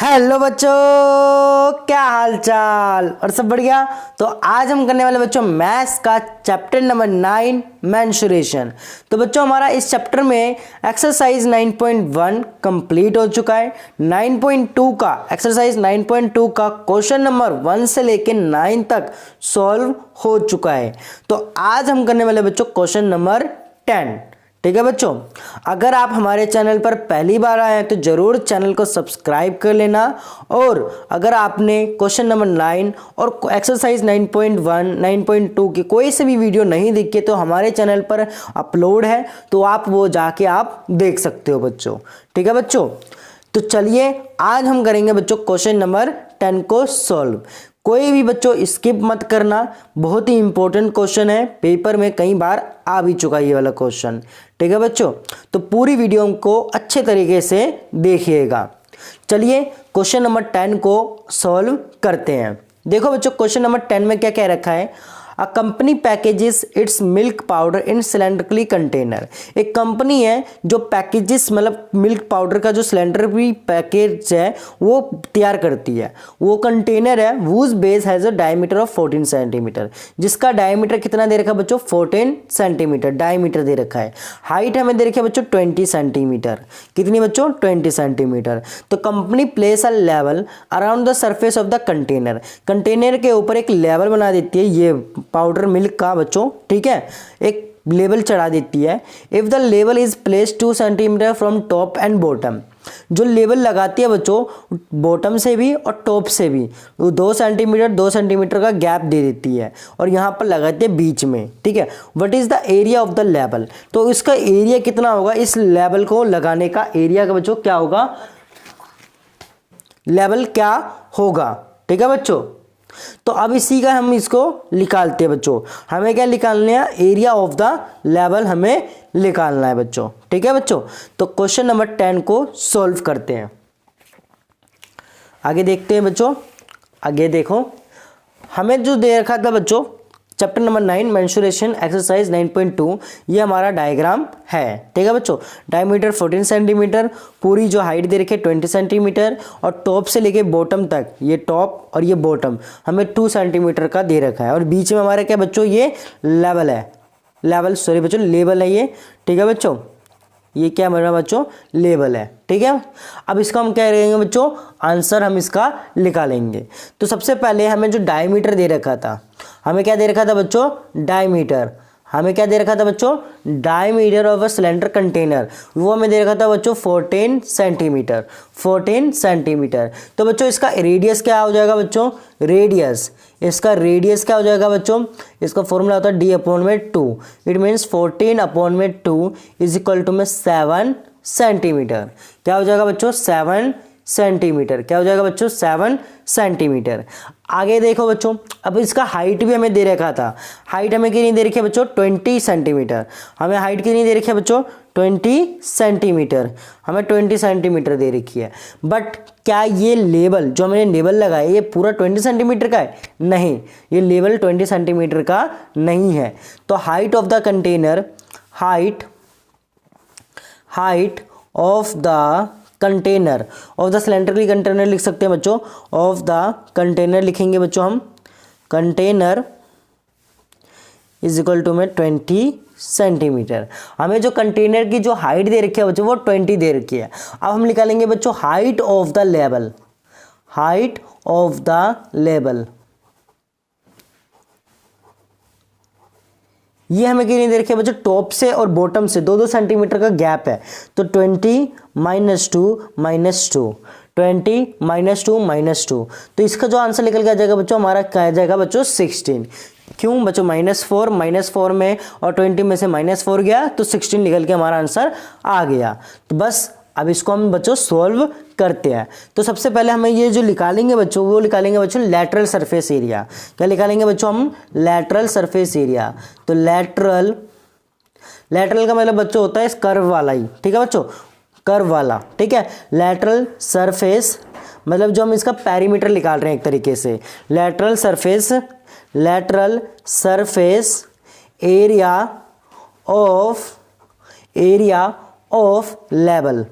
Hello बच्चों, क्या हाल चाल और सब बढ़िया। तो आज हम करने वाले बच्चों मैथ्स का चैप्टर नंबर 9 मेंसुरेशन। तो बच्चों हमारा इस चैप्टर में एक्सरसाइज 9.1 कंप्लीट हो चुका है। 9.2 का एक्सरसाइज 9.2 का क्वेश्चन नंबर 1 से लेके 9 तक सॉल्व हो चुका है। तो आज हम करने वाले बच्चों क्वेश्चन नंबर 10। ठीक है बच्चों, अगर आप हमारे चैनल पर पहली बार आए हैं तो जरूर चैनल को सब्सक्राइब कर लेना। और अगर आपने क्वेश्चन नंबर 9 और एक्सरसाइज 9.1 9.2 की कोई से भी वीडियो नहीं दिखे तो हमारे चैनल पर अपलोड है, तो आप वो जाके आप देख सकते हो बच्चों। ठीक है बच्चों, तो चलिए आज हम करेंगे बच्चों क्वेश्चन नंबर 10 को सॉल्व। कोई भी बच्चों स्किप मत करना, बहुत ही इंपॉर्टेंट क्वेश्चन है, पेपर में कई बार आ भी चुका ये वाला क्वेश्चन। ठीक है बच्चों, तो पूरी वीडियो को अच्छे तरीके से देखिएगा। चलिए क्वेश्चन नंबर 10 को सॉल्व करते हैं। देखो बच्चों क्वेश्चन नंबर 10 में क्या कह रखा है। A company packages it's milk powder in cylindrically container. एक कंपनी है जो पैकेजेस मतलब मिल्क पाउडर का जो सिलेंडर पैकेज है वो तैयार करती है। वो कंटेनर है whose base has a diameter of 14 centimetre, जिसका डायमीटर कितना दे रखा है बच्चों 14 सेंटीमीटर डायमीटर दे रखा है। हाइट हमें दे रखी है बच्चों 20 सेंटीमीटर। कितनी बच्चों 20 सेंटीमीटर। तो company place a level around the surface of the container. Container के ऊपर एक लेवल बना देती है ये पाउडर मिल्क का बच्चों, ठीक है, एक लेवल चढ़ा देती है। If the level is place 2 centimetre from top and bottom, जो लेवल लगाती है बच्चों बॉटम से भी और टॉप से भी, वो 2 सेंटीमीटर का गैप दे देती है और यहाँ पर लगाती है बीच में। ठीक है, what is the area of the level. तो इसका एरिया कितना होगा, इस लेवल को लगाने का एरिया का बच्चों क्या होगा, लेवल क्या होगा। ठीक है बच्चों, तो अब इसी का हम इसको निकालते हैं बच्चों। हमें क्या निकालना है, एरिया ऑफ द लेवल हमें निकालना है बच्चों। ठीक है बच्चों, तो क्वेश्चन नंबर 10 को सॉल्व करते हैं। आगे देखते हैं बच्चों। आगे देखो हमें जो दे रखा था बच्चों चैप्टर नंबर 9 मेंसुरेशन एक्सरसाइज 9.2, ये हमारा डायग्राम है। ठीक है बच्चों, डायमीटर 14 सेंटीमीटर, पूरी जो हाइट दे रखी है 20 सेंटीमीटर और टॉप से लेके बॉटम तक, ये टॉप और ये बॉटम हमें 2 सेंटीमीटर का दे रखा है। और बीच में हमारा क्या बच्चों ये लेवल है, लेवल सॉरी बच्चों लेवल है ये। ठीक है बच्चों, ये क्या हमारा बच्चों लेवल है। ठीक है, अब इसका हम क्या करेंगे बच्चों, आंसर हम इसका निकालेंगे। तो सबसे पहले हमें जो डायमीटर दे रखा था, हमें क्या दे रखा था बच्चों डायमीटर, हमें क्या दे रखा था बच्चों diameter of a cylinder container, वो हमें दे रखा था बच्चों 14 सेंटीमीटर 14 सेंटीमीटर। तो बच्चों इसका रेडियस क्या हो जाएगा बच्चों, रेडियस, इसका रेडियस क्या हो जाएगा बच्चों, इसका फॉर्मूला होता है d/2। It means 14/2 is equal to में 7 सेंटीमीटर। क्या हो जाएगा बच्चों 7 सेंटीमीटर। क्या हो जाएगा बच्चों 7 सेंटीमीटर। आगे देखो बच्चों, अब इसका हाइट भी हमें दे रखा था। हाइट हमें कितनी दे रखी है बच्चों 20 सेंटीमीटर। हमें हाइट कितनी दे रखी है बच्चों 20 सेंटीमीटर, हमें 20 सेंटीमीटर दे रखी है। बट क्या ये लेवल जो मैंने लेवल लगाया ये पूरा 20 सेंटीमीटर का है, नहीं, ये लेवल 20 सेंटीमीटर का नहीं है। तो height of the container, height of the container of the cylindrical container लिख सकते हैं बच्चों, ऑफ द कंटेनर लिखेंगे बच्चों हम, कंटेनर इज इक्वल टू में 20 सेंटीमीटर। हमें जो कंटेनर की जो हाइट दे रखी है बच्चों वो 20 दे रखी है। अब हम निकालेंगे बच्चों height of the level, height of the level, ये हमें कितनी दे रखी है बच्चों टॉप से और बॉटम से 2-2 सेंटीमीटर का गैप है। तो 20 - 2 - 2, 20 - 2 - 2, तो इसका जो आंसर निकल के आ जाएगा बच्चों हमारा क्या आ जाएगा बच्चों 16। क्यों बच्चों -4 में और 20 में से -4 गया तो 16 निकल के हमारा आंसर आ गया। तो बस अब इसको हम बच्चों सॉल्व करते हैं। तो सबसे पहले हमें ये जो निकालेंगे बच्चों वो निकालेंगे बच्चों लेटरल सरफेस एरिया। क्या निकालेंगे बच्चों हम लेटरल सरफेस एरिया। तो लेटरल का मतलब बच्चों होता है इस कर्व वाला ही, ठीक है बच्चों, कर्व वाला। ठीक है, लेटरल सरफेस मतलब जो हम इसका पैरीमीटर निकाल रहे हैं एक तरीके से, lateral surface area of level,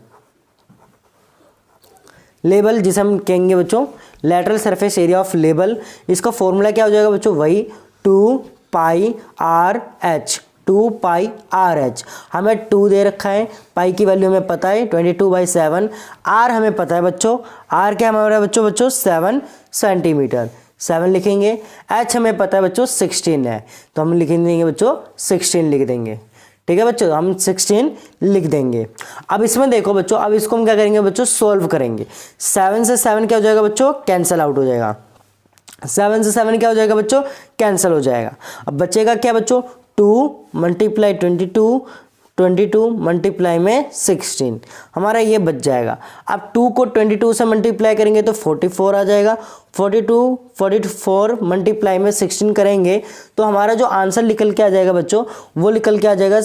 label जिसे हम कहेंगे बच्चों lateral surface area of label, इसका फॉर्मूला क्या हो जाएगा बच्चों, वही 2 पाई आर एच, 2 पाई आर एच। हमें 2 दे रखा है, पाई की वैल्यू हमें पता है 22/7, आर हमें पता है बच्चों, आर क्या हमारा बच्चों 7 सेंटीमीटर, 7 लिखेंगे। एच हमें पता है बच्चों 16 है, तो हम लिख देंगे बच्चों 16 लिख देंगे। ठीक है बच्चों, हम 16 लिख देंगे। अब इसमें देखो बच्चों, अब इसको हम क्या करेंगे बच्चों, सोल्व करेंगे। 7 से 7 क्या हो जाएगा बच्चों, कैंसिल आउट हो जाएगा। 7 से 7 क्या हो जाएगा बच्चों, कैंसिल हो जाएगा। अब बचेगा क्या बच्चों, 2 मल्टीप्लाई 22, 22 मल्टीप्लाई में 16, हमारा ये बच जाएगा। अब 2 को 22 से मल्टीप्लाई करेंगे तो 44 आ जाएगा। 44 मल्टीप्लाई में 16 करेंगे तो हमारा जो आंसर निकल के आ जाएगा बच्चों, वो निकल के आ जाएगा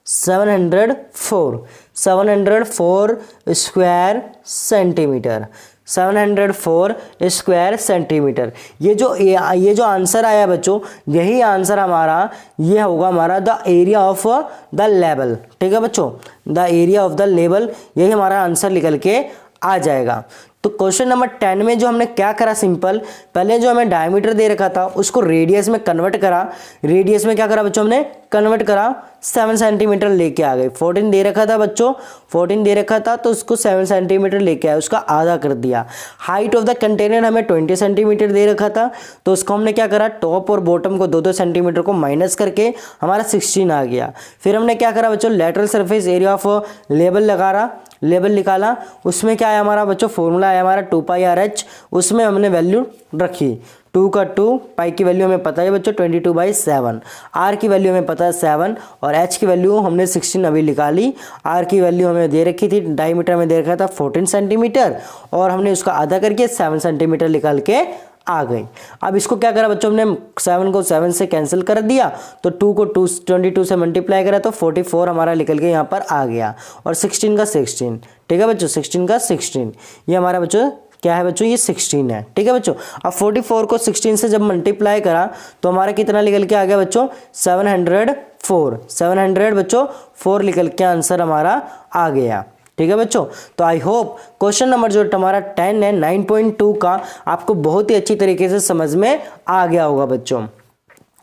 704 स्क्वायर सेंटीमीटर, 704 स्क्वायर सेंटीमीटर। ये जो आंसर आया बच्चों, यही आंसर हमारा ये होगा हमारा the area of the level. ठीक है बच्चों, the area of the level, यही हमारा आंसर निकल के आ जाएगा। तो क्वेश्चन नंबर 10 में जो हमने क्या करा, सिंपल पहले जो हमें डायमीटर दे रखा था उसको रेडियस में कन्वर्ट करा। रेडियस में क्या करा बच्चों, हमने कन्वर्ट करा, 7 सेंटीमीटर लेके आ गए। 14 दे रखा था बच्चों, 14 दे रखा था तो उसको 7 सेंटीमीटर लेके आए, उसका आधा कर दिया। हाइट ऑफ द कंटेनर हमें 20 सेंटीमीटर दे रखा था, तो उसको हमने क्या करा, टॉप और बॉटम को 2-2 सेंटीमीटर को माइनस करके हमारा 16 आ गया। फिर हमने क्या करा बच्चों, lateral surface area of label निकाला। उसमें क्या आया हमारा बच्चों, फॉर्मूला आया हमारा 2 पाई आर एच, उसमें हमने वैल्यू रखी 2 का 2, पाई की वैल्यू हमें पता है बच्चों 22/7, आर की वैल्यू हमें पता है 7 और एच की वैल्यू हमने 16 अभी निकाली। आर की वैल्यू हमें दे रखी थी, डायमीटर में दे रखा था 14 सेंटीमीटर और हमने उसका आधा करके 7 सेंटीमीटर निकाल के आ गई। अब इसको क्या करा बच्चों, हमने 7 को 7 से कैंसिल कर दिया, तो 2 को 22 से मल्टीप्लाई करा तो 44 हमारा निकल के यहाँ पर आ गया और 16 का 16। ठीक है बच्चों, 16 का 16, ये हमारा बच्चों क्या है बच्चों, ये 16 है। ठीक है बच्चों, अब 44 को 16 से जब मल्टीप्लाई करा तो हमारा कितना निकल के आ गया बच्चों, 700 बच्चों 4 निकल के आंसर हमारा आ गया। ठीक है बच्चों, तो आई होप क्वेश्चन नंबर जो हमारा 10 है 9.2 का आपको बहुत ही अच्छी तरीके से समझ में आ गया होगा बच्चों।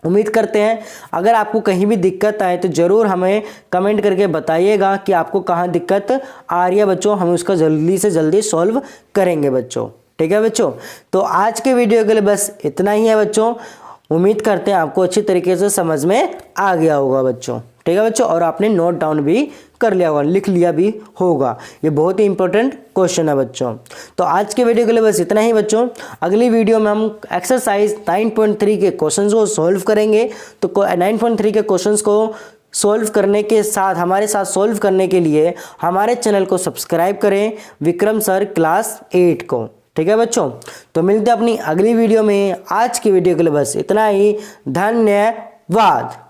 उम्मीद करते हैं अगर आपको कहीं भी दिक्कत आए तो ज़रूर हमें कमेंट करके बताइएगा कि आपको कहाँ दिक्कत आ रही है बच्चों, हम उसका जल्दी से जल्दी सॉल्व करेंगे बच्चों। ठीक है बच्चों, तो आज के वीडियो के लिए बस इतना ही है बच्चों। उम्मीद करते हैं आपको अच्छी तरीके से समझ में आ गया होगा बच्चों। ठीक है बच्चों, और आपने नोट डाउन भी कर लिया होगा, लिख लिया भी होगा। ये बहुत ही इंपॉर्टेंट क्वेश्चन है बच्चों। तो आज के वीडियो के लिए बस इतना ही बच्चों। अगली वीडियो में हम एक्सरसाइज 9.3 के क्वेश्चंस को सॉल्व करेंगे। तो 9.3 के क्वेश्चंस को सॉल्व करने के साथ हमारे साथ सॉल्व करने के लिए हमारे चैनल को सब्सक्राइब करें, विक्रम सर क्लास 8 को। ठीक है बच्चों, तो मिलते हैं अपनी अगली वीडियो में। आज की वीडियो के लिए बस इतना ही, धन्यवाद।